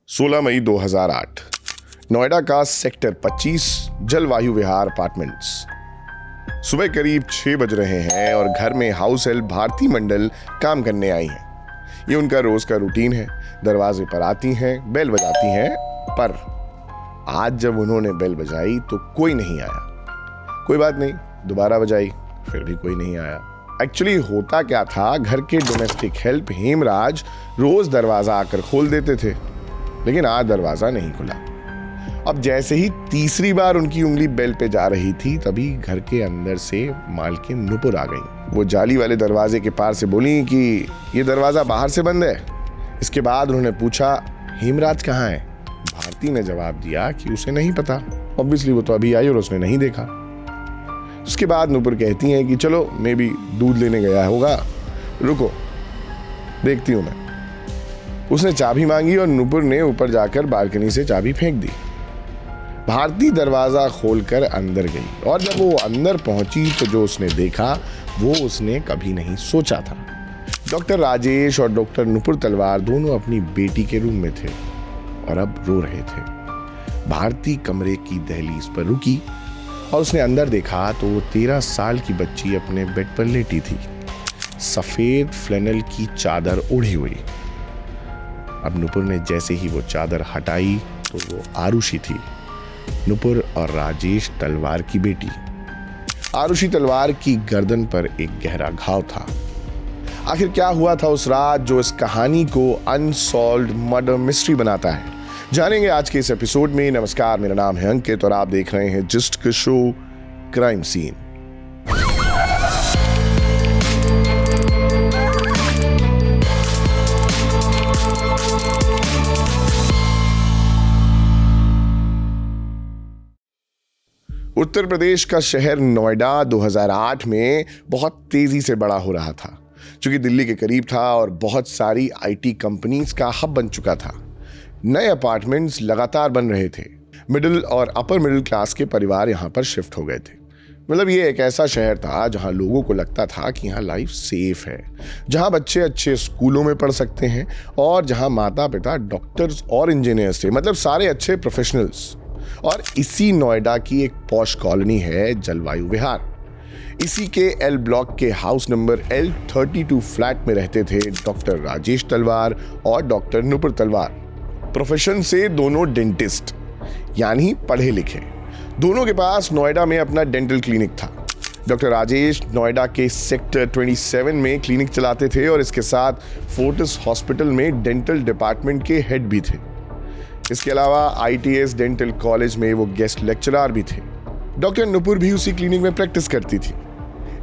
16 मई 2008 नोएडा का सेक्टर 25 जलवायु विहार अपार्टमेंट्स। सुबह करीब 6 बज रहे हैं और घर में हाउस हेल्प भारती मंडल काम करने आई हैं। ये उनका रोज का रूटीन है। दरवाजे पर आती हैं, बेल बजाती हैं, पर आज जब उन्होंने बेल बजाई तो कोई नहीं आया। कोई बात नहीं, दोबारा बजाई, फिर भी कोई नहीं आया। एक्चुअली होता क्या था, घर के डोमेस्टिक हेल्प हेमराज रोज दरवाजा आकर खोल देते थे, लेकिन आज दरवाजा नहीं खुला। अब जैसे ही तीसरी बार उनकी उंगली बेल पे जा रही थी, तभी घर के अंदर से मालकिन नुपुर आ गई। वो जाली वाले दरवाजे के पार से बोली कि ये दरवाजा बाहर से बंद है। इसके बाद उन्होंने पूछा, हेमराज कहाँ है? भारती ने जवाब दिया कि उसे नहीं पता। ऑब्वियसली वो तो अभी आई और उसने नहीं देखा। उसके बाद नुपुर कहती हैं कि चलो मे बी दूध लेने गया होगा, रुको देखती हूं मैं। उसने चाबी मांगी और नुपुर ने ऊपर जाकर बालकनी से चाबी फेंक दी। भारती दरवाजा खोलकर अंदर गई और जब वो अंदर पहुंची तो जो उसने देखा वो उसने कभी नहीं सोचा था। डॉक्टर राजेश और डॉक्टर नुपुर तलवार दोनों अपनी बेटी के रूम में थे और अब रो रहे थे। भारती कमरे की दहलीज पर रुकी और उसने अंदर देखा तो वो 13 साल की बच्ची अपने बेड पर लेटी थी, सफेद फ्लैनल की चादर ओढ़ी हुई। अब नुपुर ने जैसे ही वो चादर हटाई तो वो आरुषि थी, नुपुर और राजेश तलवार की बेटी। आरुषि तलवार की गर्दन पर एक गहरा घाव था। आखिर क्या हुआ था उस रात जो इस कहानी को अनसॉल्व्ड मर्डर मिस्ट्री बनाता है, जानेंगे आज के इस एपिसोड में। नमस्कार, मेरा नाम है अंकित और आप देख रहे हैं जस्ट का show crime scene. Uttar Pradesh का शहर नोएडा 2008 में बहुत तेजी से बड़ा हो रहा था, क्योंकि दिल्ली के करीब था और बहुत सारी आईटी कंपनीज का हब बन चुका था। नए अपार्टमेंट्स लगातार बन रहे थे। मिडिल और अपर मिडिल क्लास के परिवार यहाँ पर शिफ्ट हो गए थे। मतलब ये एक ऐसा शहर था जहाँ लोगों को लगता था कि यहाँ लाइफ सेफ है, जहाँ बच्चे अच्छे स्कूलों में पढ़ सकते हैं और जहाँ माता पिता डॉक्टर्स और इंजीनियर्स थे, मतलब सारे अच्छे प्रोफेशनल्स। और इसी नोएडा की एक पॉश कॉलोनी है जलवायु विहार। इसी के एल ब्लॉक के हाउस नंबर L32 फ्लैट में रहते थे डॉक्टर राजेश तलवार और डॉक्टर नुपुर तलवार। प्रोफेशन से दोनों डेंटिस्ट, यानी पढ़े लिखे। दोनों के पास नोएडा में अपना डेंटल क्लिनिक था। डॉक्टर राजेश नोएडा के सेक्टर 27 में क्लिनिक चलाते थे और इसके साथ फोर्टिस हॉस्पिटल में डेंटल डिपार्टमेंट के हेड भी थे। इसके अलावा ITS डेंटल कॉलेज में वो गेस्ट लेक्चरर भी थे। डॉक्टर नुपुर भी उसी क्लिनिक में प्रैक्टिस करती थी।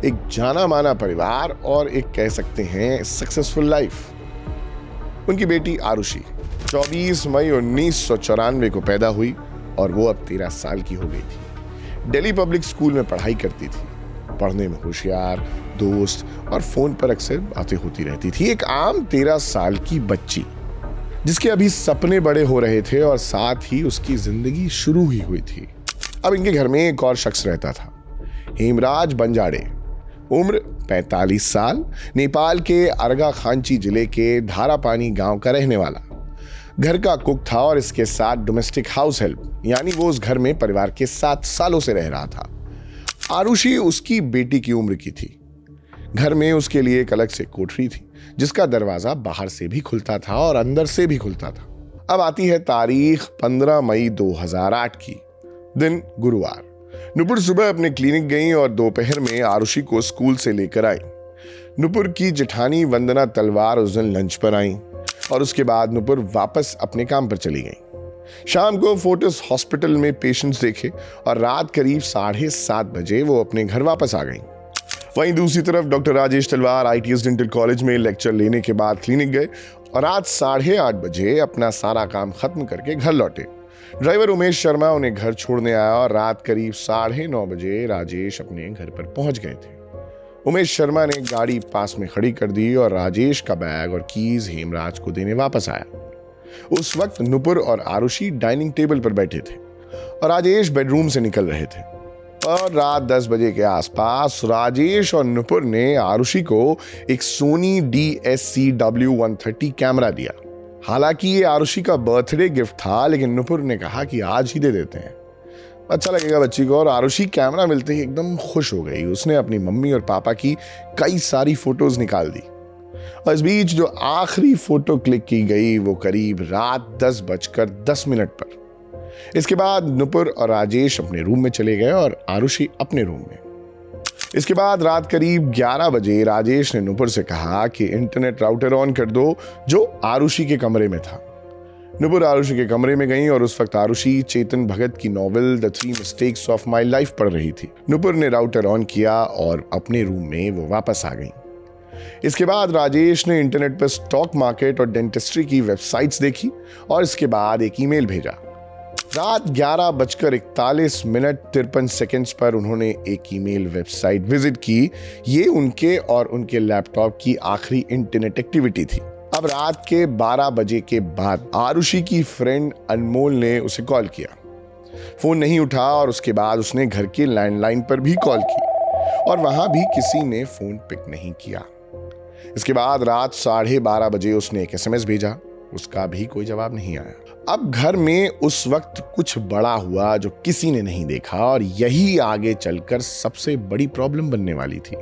एक जाना माना परिवार और एक कह सकते हैं सक्सेसफुल लाइफ। उनकी बेटी आरुषि 24 मई 1994 को पैदा हुई और वो अब 13 साल की हो गई थी। दिल्ली पब्लिक स्कूल में पढ़ाई करती थी, पढ़ने में होशियार, दोस्त और फोन पर अक्सर बातें होती रहती थी। एक आम 13 साल की बच्ची जिसके अभी सपने बड़े हो रहे थे और साथ ही उसकी जिंदगी शुरू ही हुई थी। अब इनके घर में एक और शख्स रहता था, हेमराज बंजाड़े, उम्र 45 साल, नेपाल के अर्घाखांची जिले के धारापानी गांव का रहने वाला। घर का कुक था और इसके साथ डोमेस्टिक हाउस हेल्प, यानी वो उस घर में परिवार के 7 सालों से रह रहा था। आरुषि उसकी बेटी की उम्र की थी। घर में उसके लिए एक अलग से कोठरी थी जिसका दरवाजा बाहर से भी खुलता था और अंदर से भी खुलता था। अब आती है तारीख 15 मई 2008 की, दिन गुरुवार। नुपुर सुबह अपने क्लिनिक गई और दोपहर में आरुषि को स्कूल से लेकर आई। नुपुर की जेठानी वंदना तलवार उस दिन लंच पर आई और उसके बाद नुपुर वापस अपने काम पर चली गई। शाम को फोर्टिस हॉस्पिटल में पेशेंट्स देखे और रात करीब 7:30 बजे वो अपने घर वापस आ गई। वहीं दूसरी तरफ डॉक्टर राजेश तलवार ITS डेंटल कॉलेज में लेक्चर लेने के बाद क्लिनिक गए और रात 8:30 बजे अपना सारा काम खत्म करके घर लौटे। ड्राइवर उमेश शर्मा उन्हें घर छोड़ने आया और रात करीब 9:30 बजे राजेश अपने घर पर पहुंच गए थे। उमेश शर्मा ने गाड़ी पास में खड़ी कर दी और राजेश का बैग और कीज हेमराज को देने वापस आया। उस वक्त नुपुर और आरुषि डाइनिंग टेबल पर बैठे थे और राजेश बेडरूम से निकल रहे थे। और रात 10 बजे के आसपास राजेश और नुपुर ने आरुषि को एक सोनी DSCW-130 कैमरा दिया। हालांकि ये आरुषि का बर्थडे गिफ्ट था, लेकिन नुपुर ने कहा कि आज ही दे देते हैं, अच्छा लगेगा बच्ची को। और आरुषि कैमरा मिलते ही एकदम खुश हो गई। उसने अपनी मम्मी और पापा की कई सारी फोटोज निकाल दी और इस बीच जो आखिरी फोटो क्लिक की गई वो करीब रात 10:10 पर। इसके बाद नुपुर और राजेश अपने रूम में चले गए और आरुषि अपने रूम में। इसके बाद रात करीब 11 बजे राजेश ने नुपुर से कहा कि इंटरनेट राउटर ऑन कर दो, जो आरुषि के कमरे में था। नुपुर आरुषि के कमरे में गई और उस वक्त आरुषि चेतन भगत की novel the 3 mistakes of my life पढ़ रही थी। नुपुर ने राउटर ऑन किया और अपने रूम में वो वापस आ गई। इसके बाद राजेश ने इंटरनेट पर स्टॉक मार्केट और डेंटिस्ट्री की वेबसाइट्स देखी और इसके बाद एक ईमेल भेजा। रात 11:41 पर उन्होंने एक ईमेल वेबसाइट विजिट की। ये उनके और उनके लैपटॉप की आखिरी इंटरनेट एक्टिविटी थी। अब रात के 12 बजे के बाद आरुषि की फ्रेंड अनमोल ने उसे कॉल किया। फोन नहीं उठा और उसके बाद उसने घर के लैंडलाइन पर भी कॉल की और वहां भी किसी ने फोन पिक नहीं किया। इसके बाद रात 12:30 बजे उसने एक SMS भेजा, उसका भी कोई जवाब नहीं आया। अब घर में उस वक्त कुछ बड़ा हुआ जो किसी ने नहीं देखा और यही आगे चलकर सबसे बड़ी प्रॉब्लम बनने वाली थी।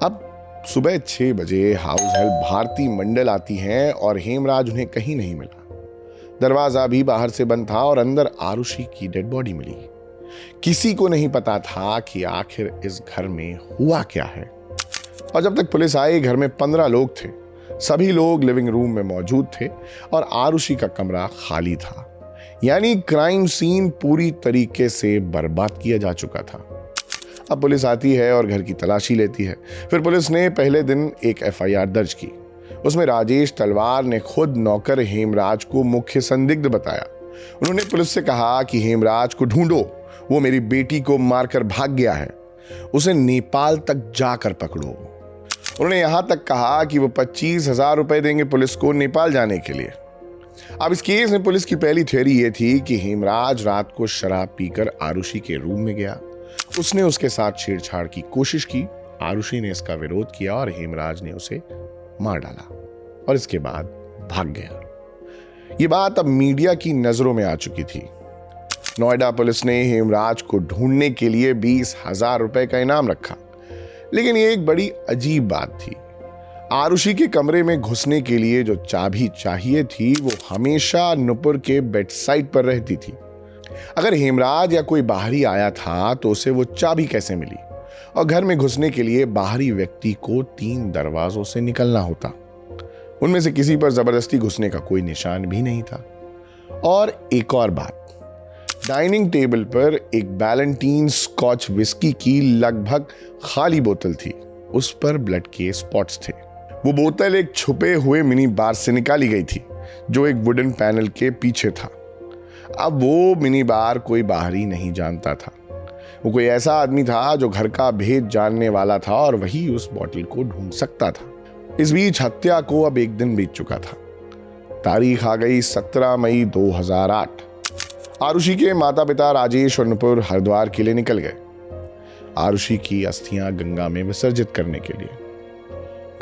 अब सुबह 6 बजे हाउस हेल्प भारती मंडल आती हैं और हेमराज उन्हें कहीं नहीं मिला। दरवाजा भी बाहर से बंद था और अंदर आरुषि की डेड बॉडी मिली। किसी को नहीं पता था कि आखिर इस घर में हुआ क्या है। और जब तक पुलिस आई, घर में 15 लोग थे। सभी लोग लिविंग रूम में मौजूद थे और आरुषि का कमरा खाली था, यानी क्राइम सीन पूरी तरीके से बर्बाद किया जा चुका था। अब पुलिस आती है और घर की तलाशी लेती है। फिर पुलिस ने पहले दिन एक FIR दर्ज की। उसमें राजेश तलवार ने खुद नौकर हेमराज को मुख्य संदिग्ध बताया। उन्होंने पुलिस से कहा कि हेमराज को ढूंढो, वो मेरी बेटी को मारकर भाग गया है, उसे नेपाल तक जाकर पकड़ो। उन्होंने यहां तक कहा कि वो 25,000 रुपए देंगे पुलिस को नेपाल जाने के लिए। अब इस केस में पुलिस की पहली थ्योरी ये थी कि हेमराज रात को शराब पीकर आरुषि के रूम में गया, उसने उसके साथ छेड़छाड़ की कोशिश की। आरुषि ने इसका विरोध किया और हेमराज ने उसे मार डाला और इसके बाद भाग गया। ये बात अब मीडिया की नजरों में आ चुकी थी। नोएडा पुलिस ने हेमराज को ढूंढने के लिए 20,000 रुपए का इनाम रखा। लेकिन ये एक बड़ी अजीब बात थी। आरुषि के कमरे में घुसने के लिए जो चाबी चाहिए थी वो हमेशा नुपुर के बेड साइड पर रहती थी। अगर हेमराज या कोई बाहरी आया था तो उसे वो चाबी कैसे मिली? और घर में घुसने के लिए बाहरी व्यक्ति को 3 दरवाजों से निकलना होता। उनमें से किसी पर जबरदस्ती घुसने का कोई निशान भी नहीं था। और एक और बात, डाइनिंग टेबल पर एक बैलेंटीन स्कॉच विस्की की लगभग खाली बोतल थी। उस पर ब्लड के स्पॉट्स थे। वो बोतल एक छुपे हुए मिनी बार से निकाली गई थी जो एक वुडन पैनल के पीछे था। अब वो मिनी बार कोई बाहरी नहीं जानता था। वो कोई ऐसा आदमी था जो घर का भेद जानने वाला था और वही उस बोतल को ढूंढ सकता था। इस बीच हत्या को अब एक दिन बीत चुका था। तारीख आ गई 17 मई 2008। आरुषि के माता पिता राजेश और नुपुर हरिद्वार के लिए निकल गए आरुषि की अस्थियां गंगा में विसर्जित करने के लिए।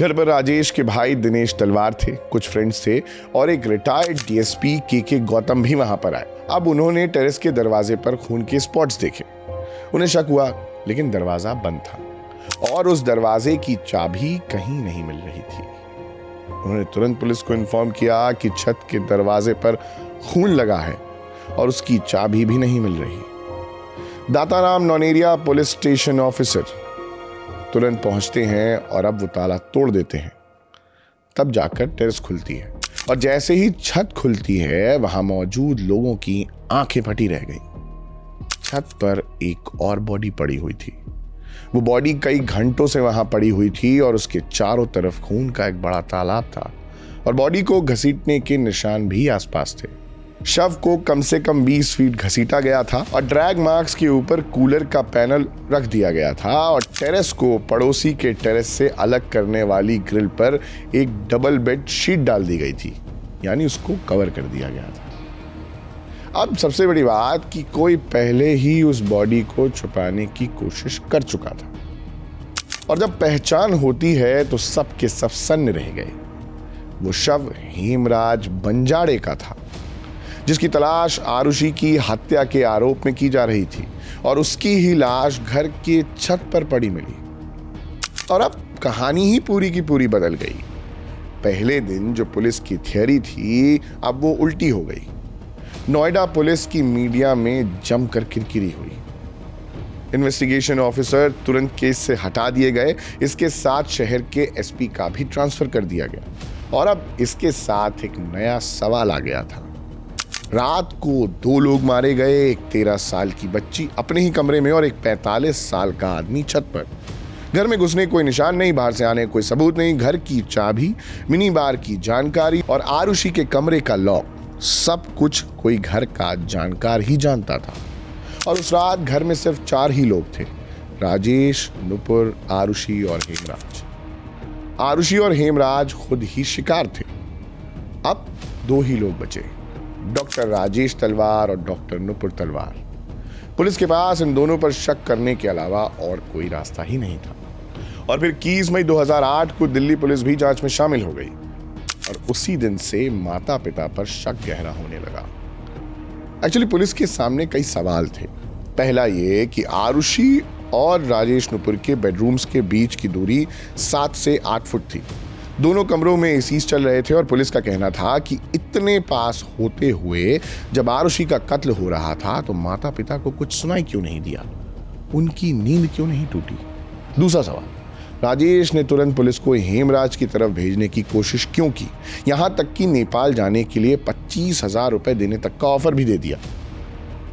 घर पर राजेश के भाई दिनेश तलवार थे, कुछ फ्रेंड्स थे और एक रिटायर्ड DSP के गौतम भी वहां पर आए। अब उन्होंने टेरेस के दरवाजे पर खून के स्पॉट्स देखे। उन्हें शक हुआ, लेकिन दरवाजा बंद था और उस दरवाजे की चाबी कहीं नहीं मिल रही थी। उन्होंने तुरंत पुलिस को इन्फॉर्म किया कि छत के दरवाजे पर खून लगा है और उसकी चाबी भी नहीं मिल रही। दाताराम नौनेरिया पुलिस स्टेशन ऑफिसर तुरंत पहुंचते हैं और अब वो ताला तोड़ देते हैं। तब जाकर टेरेस खुलती है और जैसे ही छत खुलती है वहां मौजूद लोगों की आंखें फटी रह गई। छत पर एक और बॉडी पड़ी हुई थी। वो बॉडी कई घंटों से वहां पड़ी हुई थी और उसके चारों तरफ खून का एक बड़ा तालाब था और बॉडी को घसीटने के निशान भी आसपास थे। शव को कम से कम 20 फीट घसीटा गया था और ड्रैग मार्क्स के ऊपर कूलर का पैनल रख दिया गया था और टेरेस को पड़ोसी के टेरेस से अलग करने वाली ग्रिल पर एक डबल बेड शीट डाल दी गई थी, यानी उसको कवर कर दिया गया था। अब सबसे बड़ी बात कि कोई पहले ही उस बॉडी को छुपाने की कोशिश कर चुका था और जब पहचान होती है तो सब के सब सन्न रह गए। वो शव हेमराज बंजाड़े का था, जिसकी तलाश आरुषि की हत्या के आरोप में की जा रही थी और उसकी ही लाश घर के छत पर पड़ी मिली। और अब कहानी ही पूरी की पूरी बदल गई। पहले दिन जो पुलिस की थियरी थी, अब वो उल्टी हो गई। नोएडा पुलिस की मीडिया में जमकर किरकिरी हुई। इन्वेस्टिगेशन ऑफिसर तुरंत केस से हटा दिए गए। इसके साथ शहर के एसपी का भी ट्रांसफर कर दिया गया और अब इसके साथ एक नया सवाल आ गया था। रात को 2 लोग मारे गए, एक 13 साल की बच्ची अपने ही कमरे में और एक 45 साल का आदमी छत पर। घर में घुसने कोई निशान नहीं, बाहर से आने कोई सबूत नहीं। घर की चाबी, मिनी बार की जानकारी और आरुषि के कमरे का लॉक, सब कुछ कोई घर का जानकार ही जानता था। और उस रात घर में सिर्फ 4 ही लोग थे, राजेश, नुपुर, आरुषि और हेमराज। आरुषि और हेमराज खुद ही शिकार थे। अब 2 ही लोग बचे, डॉक्टर राजेश तलवार और डॉक्टर नुपुर तलवार। पुलिस के पास इन दोनों पर शक करने के अलावा और कोई रास्ता ही नहीं था। और फिर 21 मई 2008 को दिल्ली पुलिस भी जांच में शामिल हो गई और उसी दिन से माता पिता पर शक गहरा होने लगा। एक्चुअली पुलिस के सामने कई सवाल थे। पहला ये कि आरुषि और राजेश नुपुर के बेडरूम्स के बीच की दूरी 7 से 8 फुट थी। दोनों कमरों में एसीज चल रहे थे और पुलिस का कहना था कि इतने पास होते हुए जब आरुषि का कत्ल हो रहा था तो माता पिता को कुछ सुनाई क्यों नहीं दिया, उनकी नींद क्यों नहीं टूटी। दूसरा सवाल, राजेश ने तुरंत पुलिस को हेमराज की तरफ भेजने की कोशिश क्यों की, यहां तक कि नेपाल जाने के लिए 25,000 रुपए देने तक का ऑफर भी दे दिया।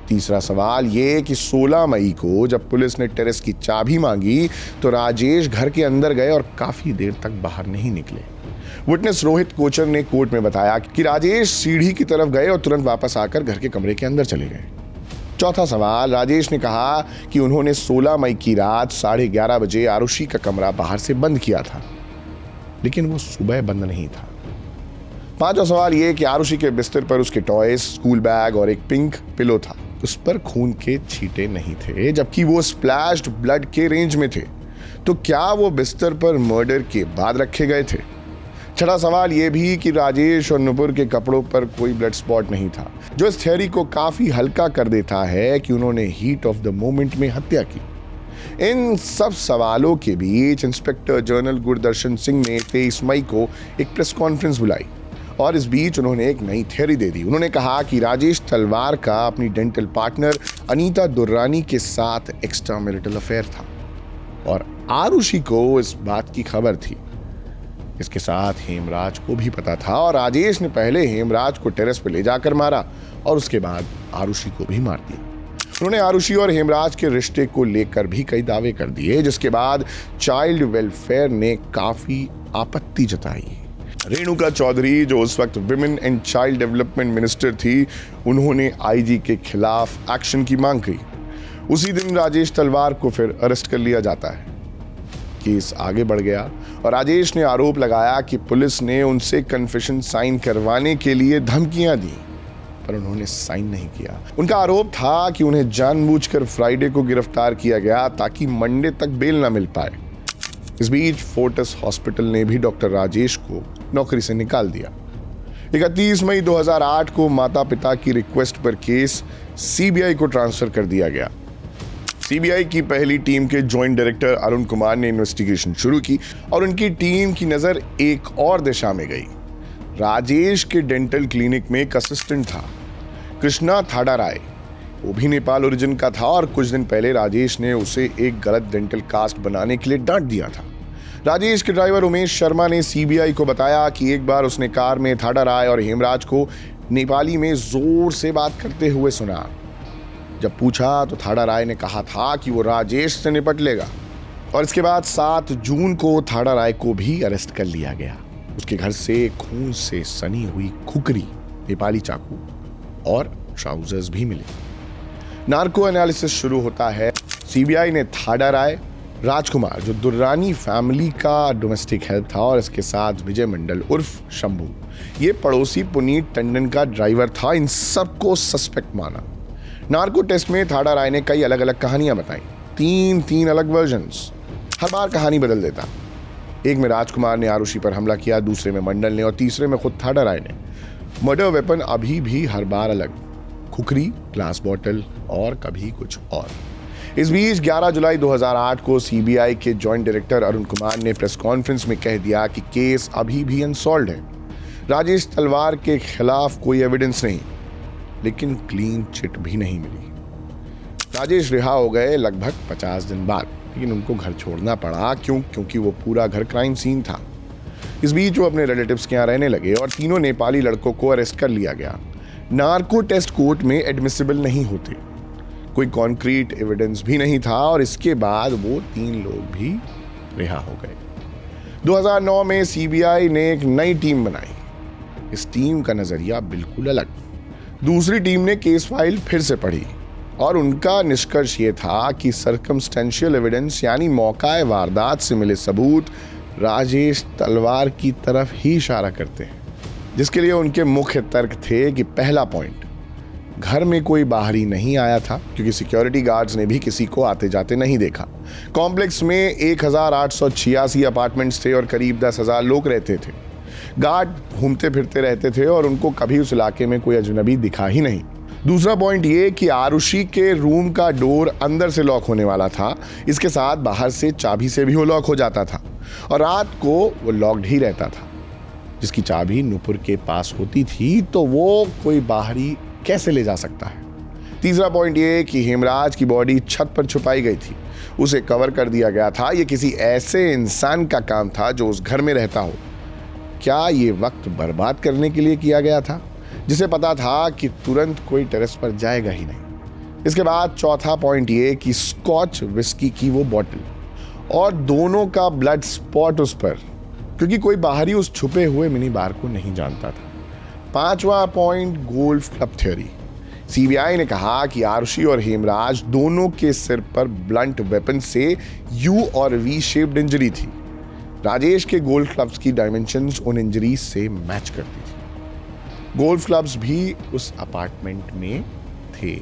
तीसरा सवाल ये कि 16 मई को जब पुलिस ने टेरेस की चाबी मांगी तो राजेश घर के अंदर गए और काफी देर तक बाहर नहीं निकले। विटनेस रोहित कोचर ने कोर्ट में बताया कि राजेश सीढ़ी की तरफ गए और तुरंत वापस आकर घर के कमरे के अंदर चले गए। चौथा सवाल, राजेश ने कहा कि उन्होंने 16 मई की रात 11:30 बजे आरुषि का कमरा बाहर से बंद किया था, लेकिन वो सुबह बंद नहीं था। पांचवा सवाल ये कि आरुषि के बिस्तर पर उसके टॉयज, स्कूल बैग और एक पिंक पिलो था। उस पर खून के छींटे नहीं थे, जबकि वो स्प्लैश्ड ब्लड के रेंज में थे। तो क्या वो बिस्तर पर मर्डर के बाद रखे गए थे? छठा सवाल यह भी कि राजेश और नुपुर के कपड़ों पर कोई ब्लड स्पॉट नहीं था, जो इस थ्योरी को काफी हल्का कर देता है कि उन्होंने हीट ऑफ द मोमेंट में हत्या की। इन सब सवालों के बीच इंस्पेक्टर जनरल गुरदर्शन सिंह ने 23 मई को एक प्रेस कॉन्फ्रेंस बुलाई और इस बीच उन्होंने एक नई थ्योरी दे दी। उन्होंने कहा कि राजेश तलवार का अपनी डेंटल पार्टनर अनीता दुर्रानी के साथ एक्स्ट्रा मैरिटल अफेयर था और आरुषि को इस बात की खबर थी। इसके साथ हेमराज को भी पता था और राजेश ने पहले हेमराज को टेरेस पर ले जाकर मारा और उसके बाद आरुषि को भी मार दिया। उन्होंने आरुषि और हेमराज के रिश्ते को लेकर भी कई दावे कर दिए, जिसके बाद चाइल्ड वेलफेयर ने काफी आपत्ति जताई। रेणुका चौधरी, जो उस वक्त women and child development minister थी, उन्होंने आईजी के खिलाफ एक्शन की मांग की। उसी दिन राजेश तलवार को फिर अरेस्ट कर लिया जाता है। केस आगे बढ़ गया और राजेश ने आरोप लगाया कि पुलिस ने उनसे कन्फेशन साइन करवाने के लिए धमकियां दी, पर उन्होंने साइन नहीं किया। उनका आरोप था कि उन्हें जानबूझकर फ्राइडे को गिरफ्तार किया गया ताकि मंडे तक बेल न मिल पाए। इस बीच फोर्टिस हॉस्पिटल ने भी डॉक्टर राजेश को नौकरी से निकाल दिया। 31 मई 2008 को माता पिता की रिक्वेस्ट पर केस सीबीआई को ट्रांसफर कर दिया गया। सीबीआई की पहली टीम के जॉइंट डायरेक्टर अरुण कुमार ने इन्वेस्टिगेशन शुरू की और उनकी टीम की नजर एक और दिशा में गई। राजेश के डेंटल क्लिनिक में एक असिस्टेंट था, कृष्णा थाडा राय। वो भी नेपाल ओरिजिन का था और कुछ दिन पहले राजेश ने उसे एक गलत डेंटल कास्ट बनाने के लिए डांट दिया था। राजेश के ड्राइवर उमेश शर्मा ने सीबीआई को बताया कि एक बार उसने कार में थाडा राय और हेमराज को नेपाली में जोर से बात करते हुए सुना। जब पूछा तो थाडा राय ने कहा था कि वो राजेश से निपट लेगा और इसके बाद 7 जून को थाडा राय को भी अरेस्ट कर लिया गया। उसके घर से खून से सनी हुई खुकरी, नेपाली चाकू और ट्राउजर्स भी मिले। नार्को एनालिसिस शुरू होता है। सीबीआई ने थाडा राय, राजकुमार जो दुर्रानी फैमिली का डोमेस्टिक हेल्प था, और इसके साथ विजय मंडल उर्फ शंभू, ये पड़ोसी पुनीत टंडन का ड्राइवर था, इन सबको सस्पेक्ट माना। नार्को टेस्ट में थाडा राय ने कई अलग अलग कहानियां बताई, 3 अलग वर्जन्स। हर बार कहानी बदल देता। एक में राजकुमार ने आरुषि पर हमला किया, दूसरे में मंडल ने और तीसरे में खुद थाडा राय ने। मर्डर वेपन अभी भी हर बार अलग, खुखरी, ग्लास बॉटल और कभी कुछ और। इस बीच 11 जुलाई 2008 को सीबीआई के जॉइंट डायरेक्टर अरुण कुमार ने प्रेस कॉन्फ्रेंस में कह दिया कि केस अभी भी अनसॉल्व्ड है। राजेश तलवार के खिलाफ कोई एविडेंस नहीं, लेकिन क्लीन चिट भी नहीं मिली। राजेश रिहा हो गए लगभग 50 दिन बाद, लेकिन उनको घर छोड़ना पड़ा। क्योंकि वो पूरा घर क्राइम सीन था। इस बीच वो अपने रिलेटिव्स के यहाँ रहने लगे और तीनों नेपाली लड़कों को अरेस्ट कर लिया गया। नार्को टेस्ट कोर्ट में एडमिसिबल नहीं होते, कोई कॉन्क्रीट एविडेंस भी नहीं था और इसके बाद वो 3 लोग भी रिहा हो गए। 2009 में सीबीआई ने एक नई टीम बनाई। इस टीम का नजरिया बिल्कुल अलग। दूसरी टीम ने केस फाइल फिर से पढ़ी और उनका निष्कर्ष ये था कि सर्कमस्टेंशियल एविडेंस यानी मौका वारदात से मिले सबूत राजेश तलवार की तरफ ही इशारा करते हैं, जिसके लिए उनके मुख्य तर्क थे कि पहला पॉइंट, घर में कोई बाहरी नहीं आया था क्योंकि सिक्योरिटी गार्ड्स ने भी किसी को आते जाते नहीं देखा। कॉम्प्लेक्स में 1886 अपार्टमेंट्स थे और करीब 10,000 लोग रहते थे। गार्ड घूमते फिरते रहते थे और उनको कभी उस इलाके में कोई अजनबी दिखा ही नहीं। दूसरा पॉइंट ये कि आरुषि के रूम का डोर अंदर से लॉक होने वाला था, इसके साथ बाहर से चाबी से भी वो लॉक हो जाता था और रात को वो लॉक्ड ही रहता था। जिसकी चाबी नुपुर के पास होती थी तो वो कोई बाहरी कैसे ले जा सकता है। तीसरा पॉइंट ये कि हेमराज की बॉडी छत पर छुपाई गई थी, उसे कवर कर दिया गया था। ये किसी ऐसे इंसान का काम था जो उस घर में रहता हो। क्या ये वक्त बर्बाद करने के लिए किया गया था, जिसे पता था कि तुरंत कोई टेरेस पर जाएगा ही नहीं। इसके बाद चौथा पॉइंट ये कि स्कॉच विस्की की वो बॉटल और दोनों का ब्लड स्पॉट उस पर, क्योंकि कोई बाहरी उस छुपे हुए मिनी बार को नहीं जानता था। पांचवा point golf club theory. CBI ने कहा कि आरुषि और हेमराज दोनों के सिर पर ब्लंट वेपन से यू और वी शेप्ड इंजरी थी। राजेश के गोल्फ क्लब्स की डायमेंशंस उन इंजरीज से मैच करती थी। गोल्फ क्लब्स भी उस अपार्टमेंट में थे।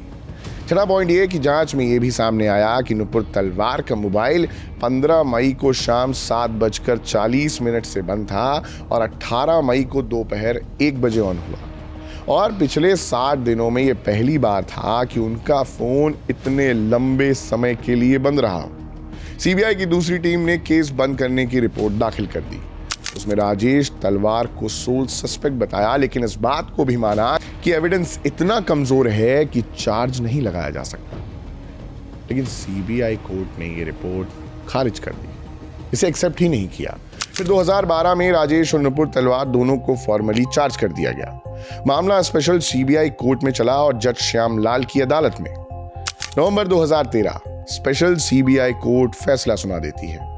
छठा पॉइंट ये कि जांच में ये भी सामने आया कि नुपुर तलवार का मोबाइल 15 मई को शाम 7:40 से बंद था और 18 मई को दोपहर 1 बजे ऑन हुआ। और पिछले 60 दिनों में ये पहली बार था कि उनका फोन इतने लंबे समय के लिए बंद रहा। सीबीआई की दूसरी टीम ने केस बंद करने की रिपोर्ट दाखिल कर दी। उसमें राजेश तलवार को सोल सस्पेक्ट बताया, लेकिन इस बात को भी माना कि एविडेंस इतना कमजोर है कि चार्ज नहीं लगाया जा सकता। लेकिन सीबीआई कोर्ट ने ये रिपोर्ट खारिज कर दी, इसे एक्सेप्ट ही नहीं किया। फिर 2012 में राजेश और नुपुर तलवार दोनों को फॉर्मली चार्ज कर दिया गया। मामला स्पेशल सीबीआई कोर्ट में चला और जज श्याम लाल की अदालत में। नवंबर 2013 स्पेशल सीबीआई कोर्ट फैसला सुना देती है।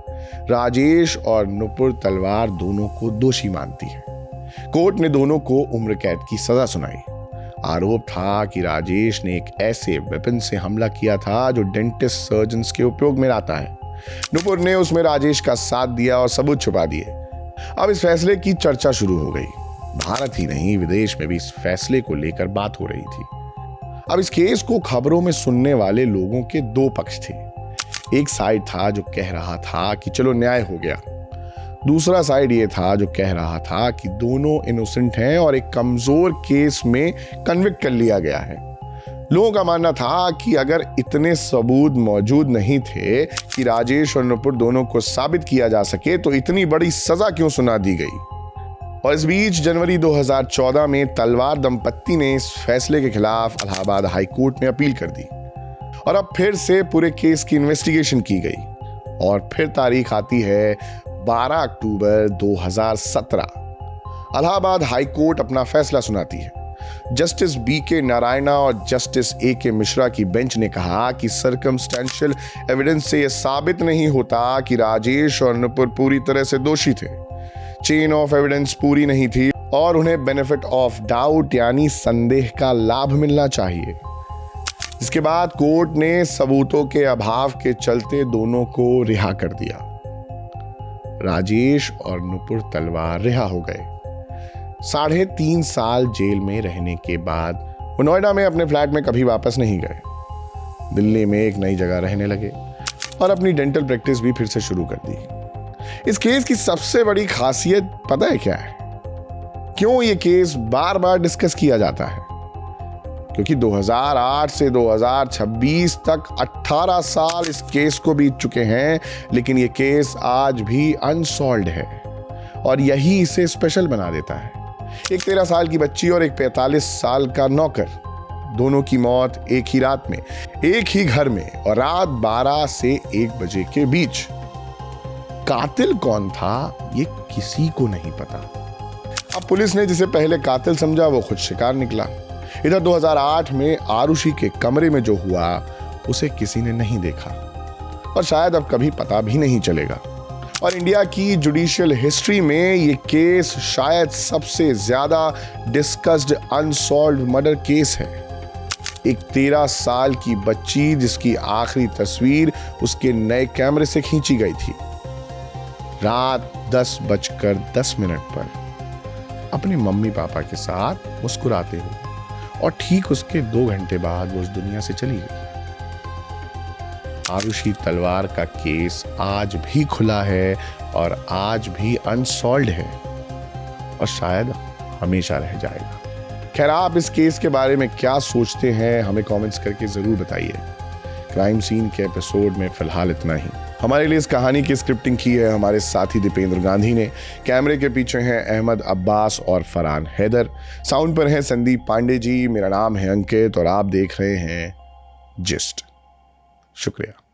राजेश और नुपुर तलवार दोनों को दोषी मानती है। कोर्ट ने दोनों को उम्र कैद की सजा सुनाई। आरोप था कि राजेश ने एक ऐसे वेपन से हमला किया था जो डेंटिस्ट सर्जन्स के उपयोग में आता है। नुपुर ने उसमें राजेश का साथ दिया और सबूत छुपा दिए। अब इस फैसले की चर्चा शुरू हो गई। भारत ही नहीं, विदेश में भी इस फैसले को लेकर बात हो रही थी। अब इस केस को खबरों में सुनने वाले लोगों के 2 पक्ष थे। एक साइड था जो कह रहा था कि चलो न्याय हो गया। दूसरा साइड ये था जो कह रहा था कि दोनों इनोसेंट हैं और एक कमजोर केस में कन्विक्ट कर लिया गया है। लोगों का मानना था कि अगर इतने सबूत मौजूद नहीं थे कि राजेश और नुपुर दोनों को साबित किया जा सके तो इतनी बड़ी सजा क्यों सुना दी गई। और इस बीच जनवरी 2014 में तलवार दंपत्ति ने इस फैसले के खिलाफ इलाहाबाद हाई कोर्ट में अपील कर दी और अब फिर से पूरे केस की इन्वेस्टिगेशन की गई। और फिर तारीख आती है 12 अक्टूबर 2017। इलाहाबाद हाई कोर्ट अपना फैसला सुनाती है। जस्टिस BK नारायणा और जस्टिस AK मिश्रा की बेंच ने कहा कि सर्कमस्टेंशियल एविडेंस से यह साबित नहीं होता कि राजेश और नुपुर पूरी तरह से दोषी थे। चेन ऑफ एविडेंस पूरी नहीं थी और उन्हें बेनिफिट ऑफ डाउट यानी संदेह का लाभ मिलना चाहिए। इसके बाद कोर्ट ने सबूतों के अभाव के चलते दोनों को रिहा कर दिया। राजेश और नुपुर तलवार रिहा हो गए। 3.5 साल जेल में रहने के बाद वो नोएडा में अपने फ्लैट में कभी वापस नहीं गए। दिल्ली में एक नई जगह रहने लगे और अपनी डेंटल प्रैक्टिस भी फिर से शुरू कर दी। इस केस की सबसे बड़ी खासियत पता है क्या है? क्यों ये केस बार बार डिस्कस किया जाता है? क्योंकि 2008 से 2026 तक 18 साल इस केस को बीत चुके हैं, लेकिन ये केस आज भी अनसॉल्व्ड है और यही इसे स्पेशल बना देता है। एक 13 साल की बच्ची और एक 45 साल का नौकर, दोनों की मौत एक ही रात में, एक ही घर में और रात 12 से 1 बजे के बीच। कातिल कौन था ये किसी को नहीं पता। अब पुलिस ने जिसे पहले कातिल समझा वो खुद शिकार निकला। इधर 2008 में आरुषि के कमरे में जो हुआ उसे किसी ने नहीं देखा और शायद अब कभी पता भी नहीं चलेगा। और इंडिया की जुडिशियल हिस्ट्री में ये केस शायद सबसे ज्यादा डिस्कस्ड अनसॉल्व्ड मर्डर केस है। एक 13 साल की बच्ची जिसकी आखिरी तस्वीर उसके नए कैमरे से खींची गई थी, रात 10:10 पर अपने मम्मी पापा के साथ मुस्कुराते हुए, और ठीक उसके 2 घंटे बाद वो उस दुनिया से चली गई। आरुषि तलवार का केस आज भी खुला है और आज भी अनसॉल्व्ड है और शायद हमेशा रह जाएगा। खैर, आप इस केस के बारे में क्या सोचते हैं हमें कमेंट्स करके जरूर बताइए। क्राइम सीन के एपिसोड में फिलहाल इतना ही। हमारे लिए इस कहानी की स्क्रिप्टिंग की है हमारे साथी दीपेंद्र गांधी ने। कैमरे के पीछे हैं अहमद अब्बास और फरहान हैदर। साउंड पर हैं संदीप पांडे जी। मेरा नाम है अंकित और आप देख रहे हैं जिस्ट। शुक्रिया।